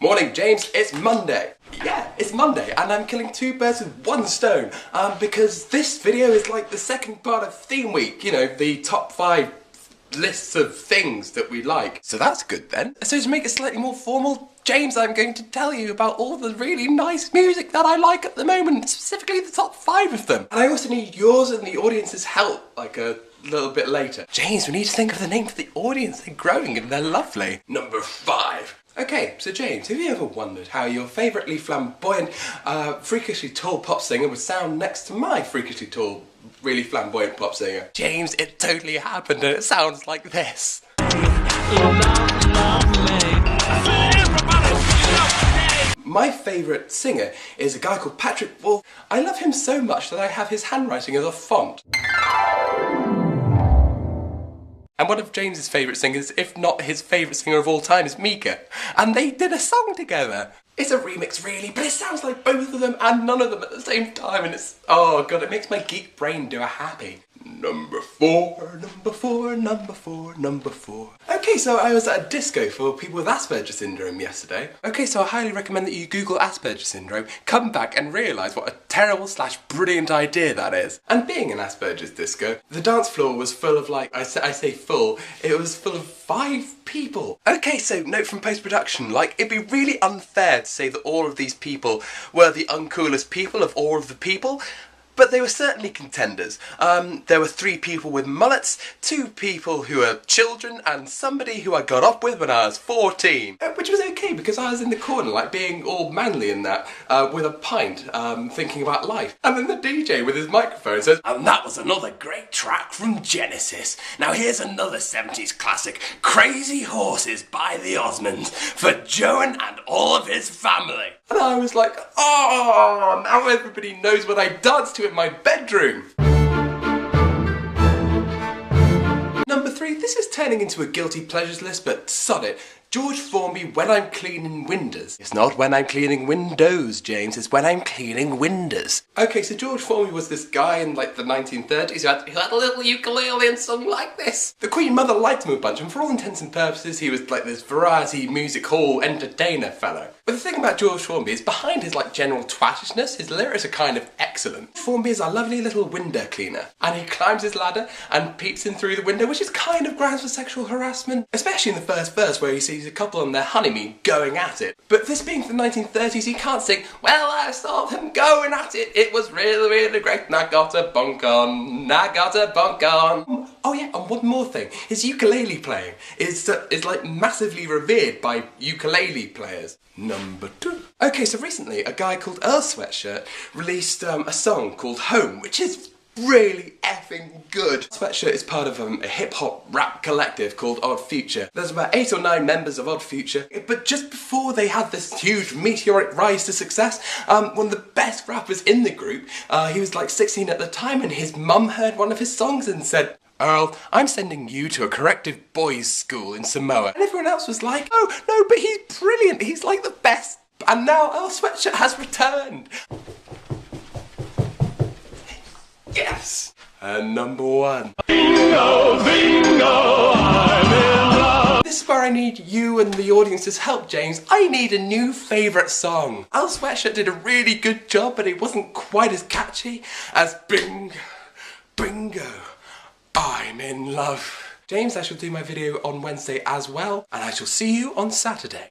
Morning, James, it's Monday. Yeah, it's Monday, and I'm killing two birds with one stone, because this video is like the second part of Theme Week, you know, the top 5 lists of things that we like. So that's good then. So to make it slightly more formal, James, I'm going to tell you about all the really nice music that I like at the moment, specifically the top 5 of them. And I also need yours and the audience's help, like a little bit later. James, we need to think of the name for the audience. They're growing and they're lovely. Number 5. Okay, so James, have you ever wondered how your favouritely flamboyant, freakishly tall pop singer would sound next to my freakishly tall, really flamboyant pop singer? James, it totally happened and it sounds like this. My favourite singer is a guy called Patick. I love him so much that I have his handwriting as a font. And one of James's favourite singers, if not his favourite singer of all time, is Mika. And they did a song together. It's a remix really, but it sounds like both of them and none of them at the same time, and it's, oh god, it makes my geek brain do a happy. Number 4, number 4, number 4, number 4. Okay, so I was at a disco for people with Asperger's syndrome yesterday. Okay, so I highly recommend that you Google Asperger's syndrome, come back and realise what a terrible / brilliant idea that is. And being an Asperger's disco, the dance floor was full of I say full, it was full of 5 people. Okay, so note from post-production, it'd be really unfair to say that all of these people were the uncoolest people of all of the people. But they were certainly contenders. There were 3 people with mullets, 2 people who were children, and somebody who I got up with when I was 14. Which was okay, because I was in the corner, being all manly in that, with a pint, thinking about life. And then the DJ with his microphone says, "And that was another great track from Genesis. Now here's another 70s classic, Crazy Horses by the Osmonds, for Joan and all of his family." And I was like, oh, now everybody knows what I danced to in my bedroom. Number 3, this is turning into a guilty pleasures list, but sod it. George Formby, When I'm Cleaning Windows. It's not when I'm cleaning windows, James, it's when I'm cleaning windows. Okay, so George Formby was this guy in the 1930s who had a little ukulele and sung like this. The Queen Mother liked him a bunch, and for all intents and purposes he was this variety music hall entertainer fellow. But the thing about George Formby is behind his general twattishness, his lyrics are kind of excellent. Formby is a lovely little window cleaner, and he climbs his ladder and peeps in through the window, which is kind of grounds for sexual harassment, especially in the first verse where he sees a couple on their honeymoon going at it. But this being the 1930s, he can't sing, "Well, I saw them going at it, it was really, really great, and I got a bunk on, I got a bunk on." Oh yeah, and one more thing, his ukulele playing is massively revered by ukulele players. Number 2. Okay, so recently a guy called Earl Sweatshirt released a song called Home, which is really effing good. Sweatshirt is part of a hip-hop rap collective called Odd Future. There's about 8 or 9 members of Odd Future, but just before they had this huge meteoric rise to success, one of the best rappers in the group, he was 16 at the time, and his mum heard one of his songs and said, "Earl, I'm sending you to a corrective boys' school in Samoa." And everyone else was like, "Oh, no, but he's brilliant, he's the best." And now Earl Sweatshirt has returned. Yes! And number 1. Bingo, bingo, I'm in love. This is where I need you and the audience's help, James. I need a new favourite song. Earl Sweatshirt did a really good job, but it wasn't quite as catchy as Bingo, bingo, I'm in love. James, I shall do my video on Wednesday as well, and I shall see you on Saturday.